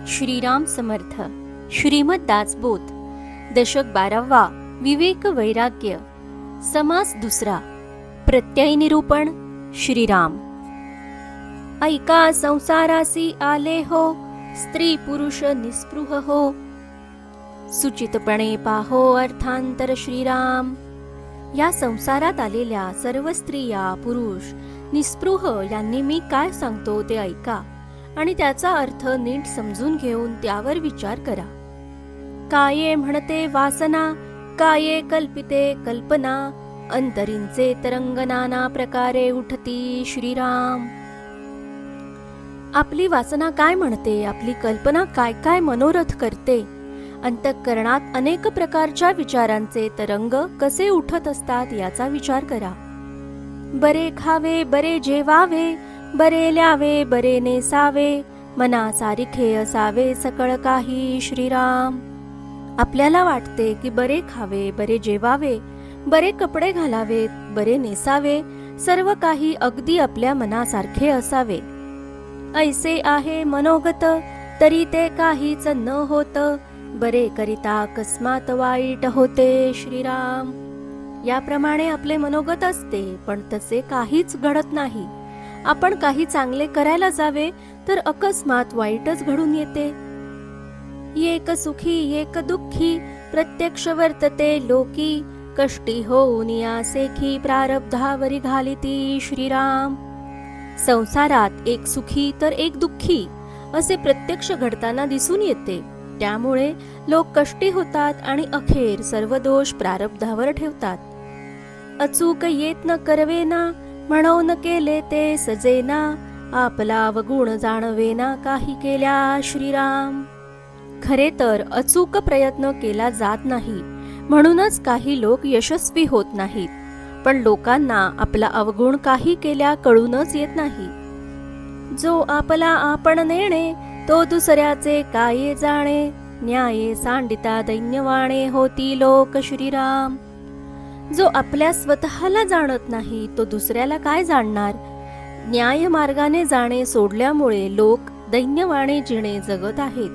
श्रीराम समर्थ. श्रीमद दासबोध. दशक 12वा. विवेक वैराग्य. समास दुसरा. प्रत्यय निरूपण. श्रीराम. ऐका संसारासी आले हो, स्त्री पुरुष निस्पृह हो. सुचितपणे पाहो अर्थांतर श्रीराम. या संसारात आलेल्या सर्व स्त्रिया पुरुष निस्पृह यांनी मी काय सांगतो ते ऐका आणि त्याचा अर्थ नीट समजून घेऊन त्यावर विचार करा. काये म्हणते वासना, काये कल्पिते कल्पना, अंतरींचे तरंग नाना प्रकारे उठती श्रीराम. आपली वासना काय म्हणते, आपली कल्पना काय काय मनोरथ करते, अंतःकरणात अनेक प्रकारच्या विचारांचे तरंग कसे उठत असतात याचा विचार करा. बरे खावे, बरे जेवावे, बरे ल्यावे, बरे नेसावे, मना सारिखे असावे सकळ काही श्रीराम. आपल्याला वाटते की बरे खावे, बरे जेवावे, बरे कपडे घालावेत, बरे नेसावे, सर्व काही अगदी आपल्या मनासारखे असावे. ऐसे आहे मनोगत, तरी ते काहीच न होत, बरे करिता अकस्मात वाईट होते श्रीराम. याप्रमाणे आपले मनोगत असते, पण तसे काहीच घडत नाही. आपण काही चांगले करायला जावे तर अकस्मात वाईटच घडून येते. एक सुखी एक दुःखी, प्रत्यक्ष वर्तते लोकी, कष्टी होऊन या सेखी प्रारब्धावरी घालिती श्रीराम. संसारात एक सुखी तर एक दुःखी असे प्रत्यक्ष घडताना दिसून येते. त्यामुळे लोक कष्टी होतात आणि अखेर सर्व दोष प्रारब्धावर ठेवतात. अचूक येत न करवेना, म्हणून केले ते सजेना, आपला अवगुण जाणवेना काही केल्या श्रीराम. खरे तर अचूक प्रयत्न केला जात नाही, म्हणूनच काही लोक यशस्वी होत नाहीत. पण लोकांना आपला अवगुण काही केल्या कळूनच येत नाही. जो आपला आपण नेणे, तो दुसऱ्याचे काय जाणे, न्याये सांडिता दैन्यवाणे होती लोक श्रीराम. जो आपल्या स्वतःला जाणत नाही, तो दुसऱ्याला काय जाणणार. न्याय मार्गाने जाणे सोडल्यामुळे लोक दैन्यवाणे जिणे जगत आहेत.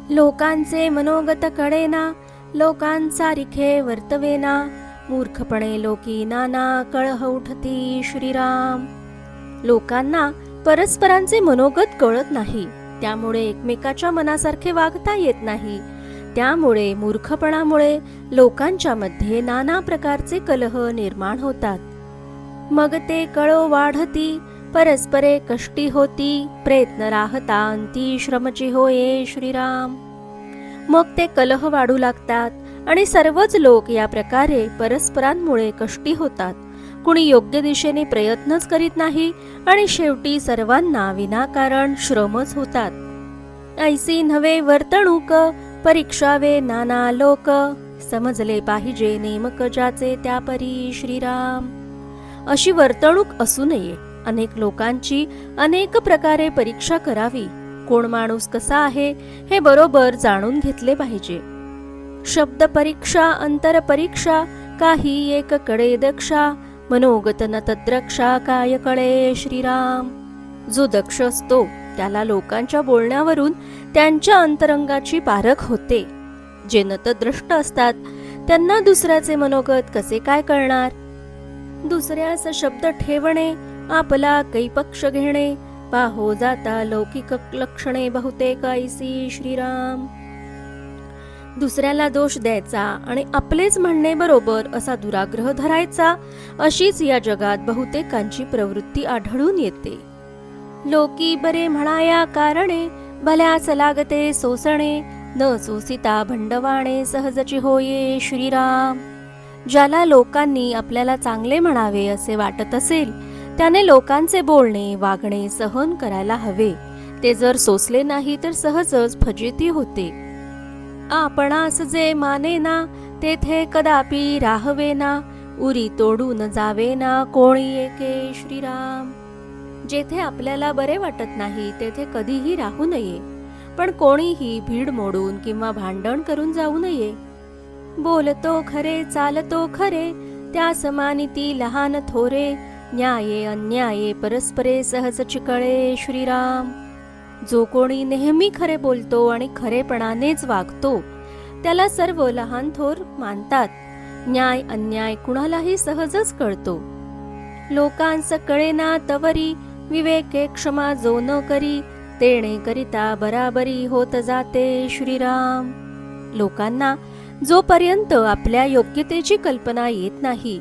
लोकांचे मनोगत कळेना, लोकांसारिखे वर्तवेना, मूर्खपणे लोकी नाना कळह उठती श्रीराम. लोकांना परस्परांचे मनोगत कळत नाही, त्यामुळे एकमेकाच्या मनासारखे वागता येत नाही. त्यामुळे मूर्खपणामुळे लोकांच्या मध्ये नाना प्रकारचे कलह निर्माण होतात. मग ते कळो वाढती, परस्परे कष्टी होती, प्रयत्न राहता अंती श्रमची होये श्रीराम. मग ते कलह वाढू लागतात आणि सर्वच लोक या प्रकारे परस्परांमुळे कष्टी होतात. कुणी योग्य दिशेने प्रयत्नच करीत नाही आणि शेवटी सर्वांना विनाकारण श्रमच होतात. ऐसी नव्हे वर्तणूक, परीक्षावे नाना लोक, समजले पाहिजे नेमक ज्याचे त्या परी श्रीराम. अशी वर्तणूक असू नये. अनेक लोकांची अनेक प्रकारे परीक्षा करावी. कोण माणूस कसा आहे हे बरोबर जाणून घेतले पाहिजे. शब्द परीक्षा, अंतर परीक्षा, काही एक कडे दक्षा, मनोगत न तद्रक्षा काय कळे श्रीराम. जो दक्ष असतो त्याला लोकांच्या बोलण्यावरून त्यांच्या अंतरंगाची पारख होते. जे नतद्रष्ट असतात त्यांना दुसऱ्याचे मनोगत कसे काय कळणार. दुसऱ्यास शब्द ठेवणे, आपला कैपक्ष घेणे, पाहो जाता लौकिक लक्षणे बहुतेक ऐसी श्रीराम. दुसऱ्याला दोष द्यायचा आणि आपलेच म्हणणे बरोबर असा दुराग्रह धरायचा, अशीच या जगात बहुतेकांची प्रवृत्ती आढळून येते. लोकी बरे म्हणाया कारणे, भल्यास लागते सोसणे, न सोसिता भंडवाणे सहजची होये श्रीराम. ज्याला लोकांनी आपल्याला चांगले म्हणावे असे वाटत असेल, त्याने लोकांचे बोलणे वागणे सहन करायला हवे. ते जर सोसले नाही तर सहजच फजिती होते. आपणास जे मानेना, तेथे कदापि राहवेना, उरी तोडून जावेना कोणी एके श्रीराम. जेथे आपल्याला बरे वाटत नाही तेथे कधीही राहू नये, पण कोणीही भीड मोडून किंवा भांडण करून जाऊ नये. बोलतो खरे, चालतो खरे, त्या समानिती लहान थोरे, न्याये अन्याये परस्परे सहज चिकळे श्रीराम. जो कोणी नेहमी खरे बोलतो आणि खरेपणानेच वागतो त्याला सर्व लहान थोर मानतात. न्याय अन्याय कुणालाही सहजच कळतो. लोकांस कळेना तवरी विवेके क्षमा जो न करी तेणे करिता बराबरी होत जाते श्रीराम. लोकांना जोपर्यंत आपल्या योग्यतेची कल्पना येत नाही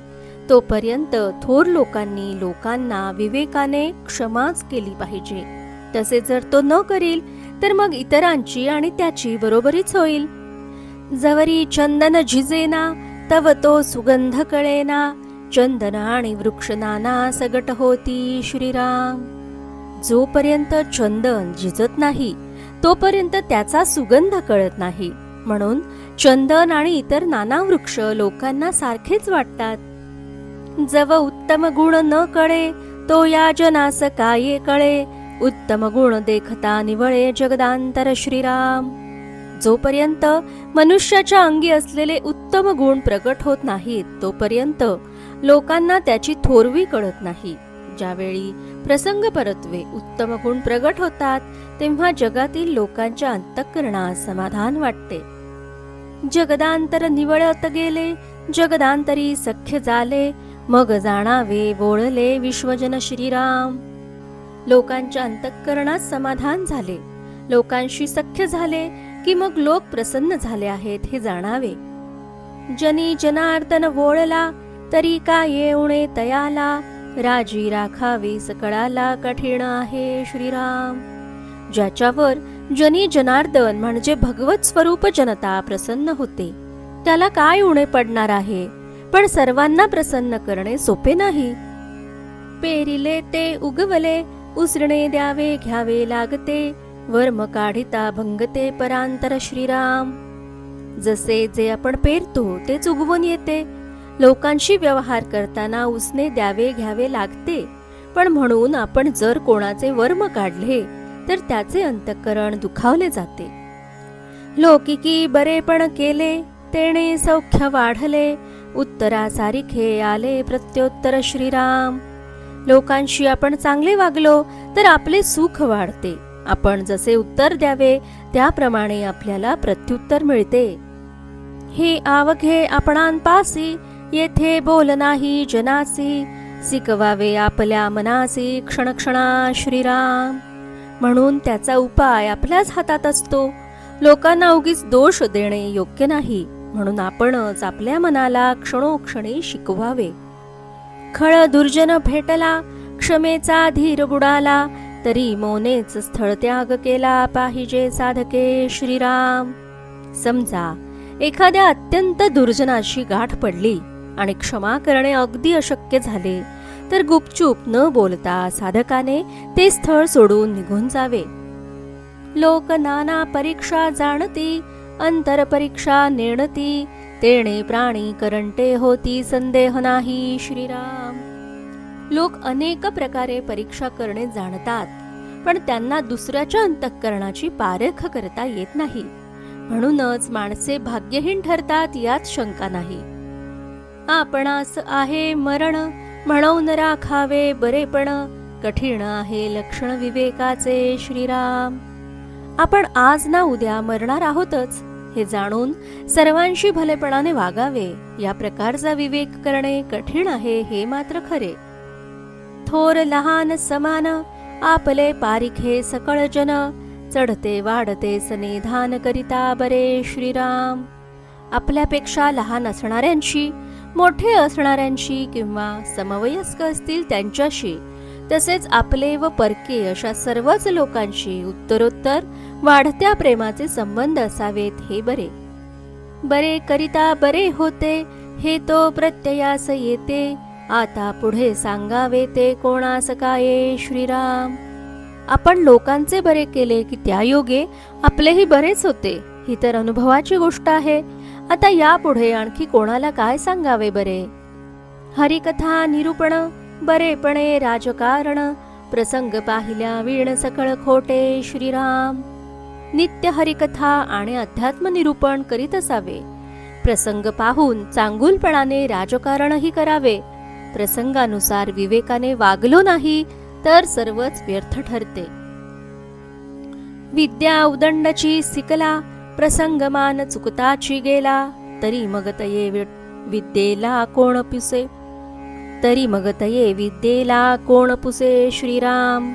तोपर्यंत थोर लोकांनी लोकांना विवेकाने क्षमाच केली पाहिजे. तसे जर तो न करील तर मग इतरांची आणि त्याची बरोबरीच होईल. जवरी चंदन झिजेना तव तो सुगंध कळेना चंदन आणि वृक्ष नाना सगट होती श्रीराम. जोपर्यंत चंदन झिजत नाही तोपर्यंत त्याचा सुगंध कळत नाही. म्हणून चंदन आणि इतर नाना वृक्ष लोकांना सारखेच वाटतात. जव उत्तम गुण न कळे तो या जनास काये कळे उत्तम गुण देखता निवळे जगदांतर श्रीराम. जोपर्यंत मनुष्याच्या अंगी असलेले उत्तम गुण प्रकट होत नाहीत तोपर्यंत लोकांना त्याची थोरवी कळत नाही. ज्यावेळी प्रसंग परत्वे उत्तम गुण प्रगट होतात तेव्हा जगातील लोकांच्या अंतःकरणात समाधान वाटते. जगदांतर निवळत गेले जगदांतरी सख्य झाले मग जाणावे बोळले विश्वजन श्रीराम. लोकांच्या अंतःकरणात समाधान झाले, लोकांशी सख्य झाले की मग लोक प्रसन्न झाले आहेत हे जाणावे. जनी जनार्दन वोळला तरी काय येऊणे तयाला राजी राखावे सकळाला कठीण आहे श्रीराम. ज्याच्यावर जनी जनार्दन म्हणजे भगवत स्वरूप जनता प्रसन्न होते त्याला काय उणे पडणार आहे. पण सर्वांना प्रसन्न करणे सोपे नाही. पेरिले ते उगवले उसरणे द्यावे घ्यावे लागते वर्म काढिता भंगते परांतर श्रीराम. जसे जे आपण पेरतो तेच उगवून येते. लोकांशी व्यवहार करताना उसने द्यावे घ्यावे लागते. पण म्हणून आपण जर कोणाचे वर्म काढले तर त्याचे अंतःकरण दुखावले जाते. लौकिकी बरेपण केले तेणे सौख्य वाढले उत्तरासारिखे आले प्रत्योत्तर श्रीराम. लोकांशी आपण चांगले वागलो तर आपले सुख वाढते. आपण जसे उत्तर द्यावे त्याप्रमाणे आपल्याला प्रत्युत्तर मिळते. हे आवघे आपणांपासी येथे बोल नाही जनासी शिकवावे आपल्या मनासी क्षणक्षणा श्रीराम. म्हणून त्याचा उपाय आपल्याच हातात असतो. लोकांना उगीच दोष देणे योग्य नाही. म्हणून आपणच आपल्या मनाला क्षणोक्षणी शिकवावे. खळ दुर्जन भेटला क्षमेचा धीर बुडाला तरी मौनेच स्थळ त्याग केला पाहिजे साधके श्रीराम. समजा एखाद्या अत्यंत दुर्जनाशी गाठ पडली आणि क्षमा करणे अगदी अशक्य झाले तर गुपचूप न बोलता साधकाने ते स्थळ सोडून निघून जावे. लोक नाना परीक्षा जाणती अंतर परीक्षा नेणती तेणे प्राणी करंटे होती संदेह नाही श्रीराम. लोक अनेक प्रकारे परीक्षा करणे जाणतात पण त्यांना दुसऱ्याच्या अंतःकरणाची पारख करता येत नाही. म्हणूनच माणसे भाग्यहीन ठरतात यात शंका नाही. आपणास आहे मरण म्हणून राखावे बरेपण कठीण आहे लक्षण विवेकाचे श्रीराम. आपण आज ना उद्या मरणार आहोतच हे जाणून सर्वांशी भलेपणाने वागावे. या प्रकारचा विवेक करणे कठीण आहे हे मात्र खरे. थोर लहान समान आपले पारिखे सकळ जन चढते वाढते सनिधान करिता बरे श्रीराम. आपल्यापेक्षा लहान असणाऱ्यांशी मोठे असणाऱ्यांशी किंवा समवयस्क असतील त्यांच्याशी तसेच आपले व परके अशा सर्वच लोकांशी उत्तरोत्तर वाढत्या प्रेमाचे संबंध असावेत हे बरे. बरे करिता बरे होते हे तो प्रत्ययास येते आता पुढे सांगावे ते कोणास काये श्रीराम. आपण लोकांचे बरे केले की त्या योगे आपलेही बरेच होते ही तर अनुभवाची गोष्ट आहे. आता यापुढे आणखी कोणाला काय सांगावे बरे. हरिकथा निरूपण बरेपणे राजकारण प्रसंग पाहिल्या वीण सकळ खोटे श्रीराम. नित्य हरिकथा आणि अध्यात्म निरूपण करीत असावे. प्रसंग पाहून चांगुलपणाने राजकारणही करावे. प्रसंगानुसार विवेकाने वागलो नाही तर सर्वच व्यर्थ ठरते. विद्या उदंडची सिकला, प्रसंगमान चुकताची गेला, तरी मग तये विद्येला कोण पुसे, तरी मग तये विद्येला कोण पुसे. श्रीराम.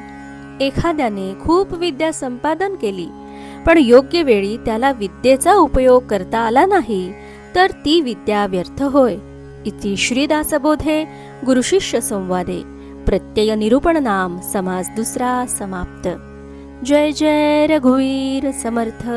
एखाद्याने खूप विद्या संपादन केली, पण योग्य वेळी त्याला विद्येचा उपयोग करता आला नाही, तर ती विद्या व्यर्थ होय. इति श्रीदासबोधे गुरुशिष्य संवादे प्रत्यय निरूपण नाम समास दुसरा समाप्त. जय जय रघुवीर समर्थ.